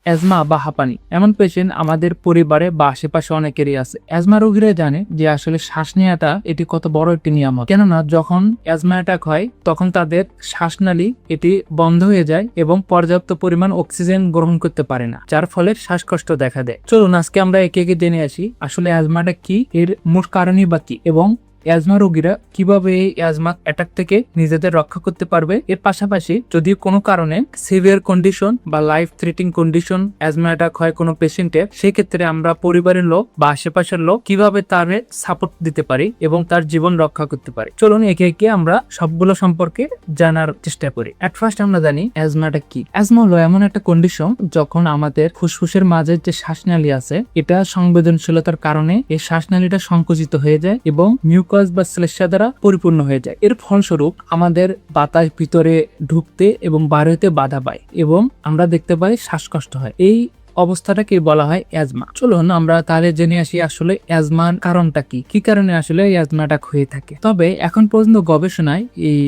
Asthma বা হাঁপানি এমন পেশেন্ট আমাদের পরিবারে বা আশেপাশে অনেকেরই আছে। অ্যাজমা রোগীরা জানে যে আসলে শ্বাস নেওয়াটা এটি কত বড় একটি নিয়ামত। কেননা যখন অ্যাজমা অ্যাটাক হয় তখন তাদের শ্বাসনালী এটি বন্ধ হয়ে যায় এবং পর্যাপ্ত পরিমাণ অক্সিজেন গ্রহণ করতে পারে না, যার ফলে শ্বাসকষ্ট দেখা দেয়। চলুন আজকে আমরা একে একে জেনে আসি আসলে অ্যাজমাটা কি, এর মূল কারণই বা কি, এবং অ্যাজমা রোগীরা কিভাবে এই অ্যাজমা অ্যাটাক থেকে নিজেদের রক্ষা করতে পারবে। এর পাশাপাশি যদি কোনো কারণে সিভিয়ার কন্ডিশন বা life threatening condition asthma attack হয় কোনো পেশেন্টের, সেক্ষেত্রে আমরা পরিবারের লোক বা আশেপাশের লোক কিভাবে তার সাপোর্ট দিতে পারি এবং তার জীবন রক্ষা করতে পারি। চলুন একে একে আমরা সবগুলো সম্পর্কে জানার চেষ্টা করি। এট ফার্স্ট আমরা জানি অ্যাজমাটা কি। অ্যাজমা হলো এমন একটা কন্ডিশন যখন আমাদের ফুসফুসের মাঝে যে শ্বাসনালী আছে এটা সংবেদনশীলতার কারণে এই শ্বাসনালীটা সংকুচিত হয়ে যায় এবং মিউকাস বা শ্লেষ্মা দ্বারা পরিপূর্ণ হয়ে যায়। এর ফলস্বরূপ আমাদের বাতাস ভিতরে ঢুকতে এবং বার হইতে বাধা পায় এবং আমরা দেখতে পাই শ্বাসকষ্ট হয়। এই অবস্থাটাকে বলা হয় অ্যাজমা। চলুন আমরা তাহলে জেনে আসি আসলে অ্যাজমার কারণটা কি, কি কারণে আসলে এই অ্যাজমাটা হয়ে থাকে। তবে এখন পর্যন্ত গবেষণায় এই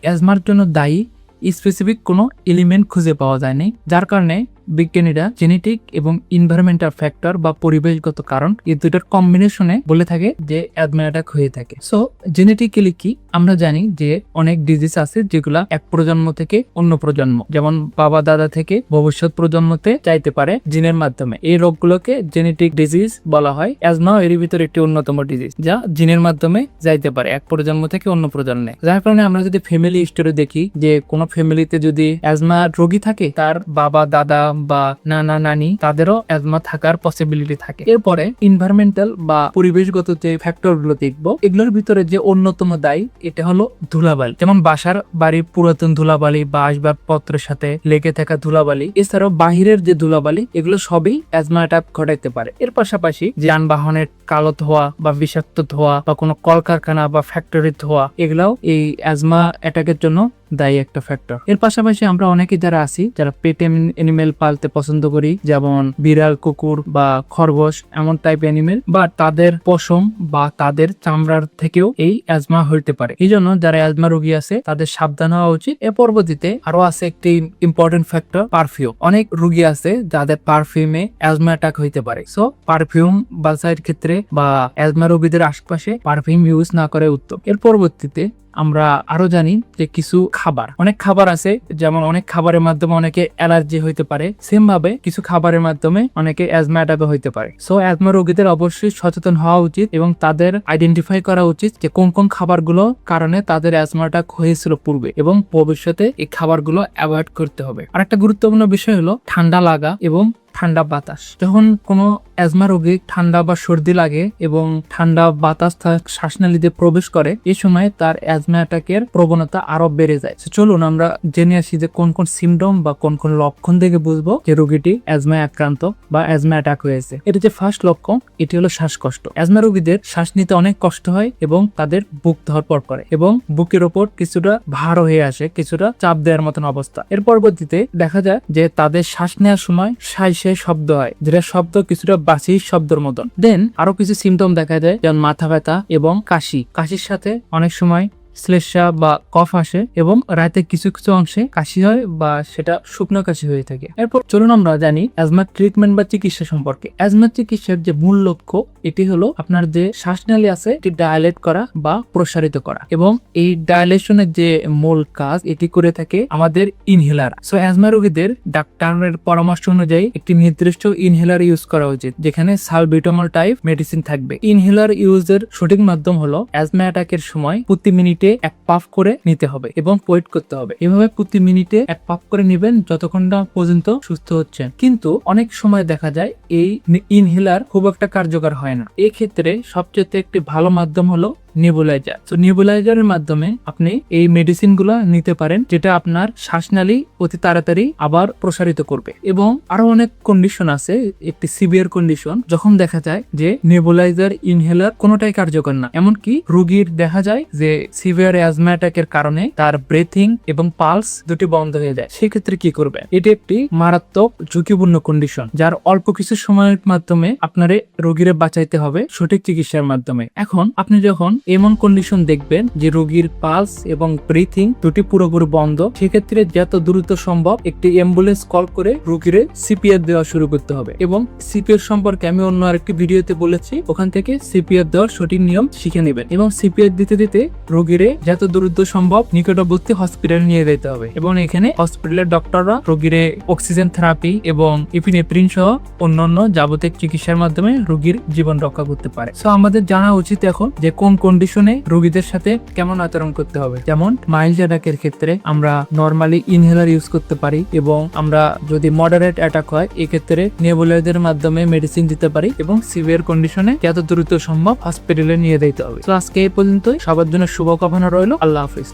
অ্যাজমার জন্য দায়ী স্পেসিফিক কোনো এলিমেন্ট খুঁজে পাওয়া যায়নি, যার কারণে বিজ্ঞানীরা জেনেটিক এবং এনভায়রনমেন্টাল ফ্যাক্টর বা পরিবেশগত কারণ এই দুটোর কম্বিনেশনে বলে থাকে যে অ্যাজমা অ্যাটাক হয়ে থাকে। সো জেনেটিক্যালি কি আমরা জানি যে অনেক ডিজিজ আছে যেগুলা এক প্রজন্ম থেকে অন্য প্রজন্ম, যেমন বাবা দাদা থেকে ভবিষ্যৎ প্রজন্মতে যাইতে পারে জিনের মাধ্যমে। এই রোগগুলোকে জেনেটিক ডিজিজ বলা হয়। অ্যাজমা এর ভিতরে একটি অন্যতম ডিজিজ যা জিনের মাধ্যমে যাইতে পারে এক প্রজন্ম থেকে অন্য প্রজন্মে। যার কারণে আমরা যদি ফ্যামিলি হিস্টোরি দেখি যে কোনো ফ্যামিলিতে যদি অ্যাজমা রোগী থাকে তার বাবা দাদা বা নানা নানি তাদেরও অ্যাজমা থাকার পসিবিলিটি থাকে। এরপরে এনভায়রনমেন্টাল বা পরিবেশগত যে ফ্যাক্টর গুলো দেখবো, এগুলোর ভিতরে যে অন্যতম দায়ী এটা হলো ধুলাবালি। যেমন বাসার বাড়ির পুরাতন ধুলাবালি বা আসবাবপত্রের সাথে লেগে থাকা ধুলাবালি, এছাড়াও বাহিরের যে ধুলাবালি, এগুলো সবই অ্যাজমা অ্যাটাক ঘটাইতে পারে। এর পাশাপাশি যানবাহনের কালো ধোঁয়া বা বিষাক্ত ধোঁয়া বা কোনো কলকারখানা বা ফ্যাক্টরির ধোঁয়া, এগুলাও এই অ্যাজমা অ্যাটাকের জন্য দায়ী একটা ফ্যাক্টর। এর পাশাপাশি আমরা অনেকে যারা আছি যারা পেট এনিমেল পালতে পছন্দ করি, যেমন বিড়াল, কুকুর বা খরগোশ, এমন টাইপ এনিমেল, বা তাদের পশম বা তাদের চামড়ার থেকেও এই অ্যাজমা হইতে পারে। এই জন্য যারা অ্যাজমা রোগী আছে তাদের সাবধান হওয়া উচিত। এর পরবর্তীতে আরো আছে একটি ইম্পর্টেন্ট ফ্যাক্টর, পারফিউম। অনেক রোগী আছে যাদের পারফিউমে অ্যাজমা অ্যাটাক হইতে পারে। সো পারফিউম বাছাইয়ের ক্ষেত্রে বা অ্যাজমা রোগীদের আশেপাশে পারফিউম ইউজ না করে উত্তম। এর পরবর্তীতে আমরা আরো জানি যে কিছু খাবার, অনেক খাবার আছে, যেমন অনেক খাবারের মাধ্যমে অনেকে অ্যালার্জি হইতে পারে, সেম ভাবে কিছু খাবারের মাধ্যমে অনেকে অ্যাজমা অ্যাটাক হইতে পারে। সো অ্যাজমা রোগীদের অবশ্যই সচেতন হওয়া উচিত এবং তাদের আইডেন্টিফাই করা উচিত যে কোন কোন খাবারগুলো কারণে তাদের অ্যাজমা অ্যাটাক হয়েছিল পূর্বে এবং ভবিষ্যতে এই খাবারগুলো অ্যাভয়েড করতে হবে। আর একটা গুরুত্বপূর্ণ বিষয় হলো ঠান্ডা লাগা এবং ঠান্ডা বাতাস। যখন কোনো অ্যাজমা রোগী ঠান্ডা বা সর্দি লাগে এবং ঠান্ডা বাতাস তার শ্বাসনালীতে প্রবেশ করে, এই সময় তার অ্যাজমা অ্যাটাকের প্রবণতা আরো বেড়ে যায়। চলুন আমরা জেনে আসি যে কোন কোন সিমটম বা কোন কোন লক্ষণ থেকে বুঝবো যে রোগীটি অ্যাজমায় আক্রান্ত বা অ্যাজমা অ্যাটাক হয়েছে। এটা যে ফার্স্ট লক্ষণ, এটি হলো শ্বাসকষ্ট। অ্যাজমা রোগীদের শ্বাস নিতে অনেক কষ্ট হয় এবং তাদের বুক ধরপড় করে এবং বুকের ওপর কিছুটা ভার হয়ে আসে, কিছুটা চাপ দেওয়ার মতন অবস্থা। এর পরবর্তীতে দেখা যায় যে তাদের শ্বাস নেওয়ার সময় শব্দ হয়, যেটা শব্দ কিছুটা বাসি শব্দের মতন। দেন আরো কিছু সিমটম দেখা যায়, যেমন মাথা ব্যথা এবং কাশির সাথে অনেক সময় শ্লেষ্মা বা কফ আসে এবং রাতে কিছু কিছু অংশে কাশি হয় বা সেটা শুকনো কাশি হয়ে থাকে। এরপর চলুন আমরা জানি অ্যাজমা ট্রিটমেন্ট বা চিকিৎসা সম্পর্কে। অ্যাজমা চিকিৎসার যে মূল লক্ষ্য, এটি হলো আপনার যে শ্বাসনালী আছে এটি ডায়ালেট করা বা প্রসারিত করা, এবং এই ডায়ালেশনের যে মূল কাজ এটি করে থাকে আমাদের ইনহেলার। সো অ্যাজমা রোগীদের ডাক্তারের পরামর্শ অনুযায়ী একটি নির্দিষ্ট ইনহেলার ইউজ করা উচিত, যেখানে সালবিউটামল টাইপ মেডিসিন থাকবে। ইনহেলার ইউজের সঠিক মাধ্যম হলো অ্যাজমা অ্যাটাকের সময় প্রতি মিনিটে এক পাফ করে নিতে হবে এবং ওয়েট করতে হবে। এভাবে প্রতি মিনিটে এক পাফ করে নেবেন যতক্ষণ না পর্যন্ত সুস্থ হচ্ছেন। কিন্তু অনেক সময় দেখা যায় এই ইনহেলার খুব একটা কার্যকর হয় না। এই ক্ষেত্রে সবচেয়ে একটি ভালো মাধ্যম হলো নেবুলাইজার। তো নেবুলাইজারের মাধ্যমে আপনি এই মেডিসিন গুলো নিতে পারেন, যেটা আপনার শ্বাসনালী অতি তাড়াতাড়ি আবার প্রসারিত করবে। এবং আরো অনেক কন্ডিশন আছে, একটি সিভিয়ার কন্ডিশন, যখন দেখা যায় যে নেবুলাইজার ইনহেলার কোনোটাই কার্যকর না। এমনকি রোগীর দেখা যায় যে সিভিয়ার অ্যাজমা অ্যাটাকের কারণে তার ব্রেথিং এবং পালস দুটি বন্ধ হয়ে যায়। সেক্ষেত্রে কি করবে? এটি একটি মারাত্মক ঝুঁকিপূর্ণ কন্ডিশন, যার অল্প কিছু সময়ের মাধ্যমে আপনার রোগীরে বাঁচাইতে হবে সঠিক চিকিৎসার মাধ্যমে। এখন আপনি যখন এমন কন্ডিশন দেখবেন যে রোগীর পালস এবং ব্রিথিং দুটি পুরোপুরি বন্ধ, সেক্ষেত্রে যত দ্রুত সম্ভব একটি অ্যাম্বুলেন্স কল করে রোগীরে সিপিআর দেওয়া শুরু করতে হবে। এবং সিপিআর সম্পর্কে আমি অন্য আরেকটি ভিডিওতে বলেছি, ওখান থেকে সিপিআর দেওয়ার সঠিক নিয়ম শিখে নেবেন এবং সিপিআর দিতে দিতে রোগীরে যত দ্রুত সম্ভব নিকটবর্তী হসপিটালে নিয়ে যেতে হবে। এবং এখানে হসপিটালের ডক্টররা রোগীরে অক্সিজেন থেরাপি এবং ইপিনেফ্রিন সহ অন্যান্য যাবতীয় চিকিৎসার মাধ্যমে রোগীর জীবন রক্ষা করতে পারে। সো আমাদের জানা উচিত এখন যে কোন কন্ডিশনে রোগীদের সাথে কেমন আচরণ করতে হবে। যেমন মাইল্ড অ্যাটাকের ক্ষেত্রে আমরা নর্মালি ইনহেলার ইউজ করতে পারি, এবং আমরা যদি মডারেট অ্যাটাক হয় এক্ষেত্রে নেবুলাইজারের মাধ্যমে মেডিসিন দিতে পারি, এবং সিভিয়ার কন্ডিশনে যত দ্রুত সম্ভব হসপিটালে নিয়ে যেতে হবে। তো আজকে এই পর্যন্তই, সবার জন্য শুভকামনা রইল। আল্লাহ হাফিজ।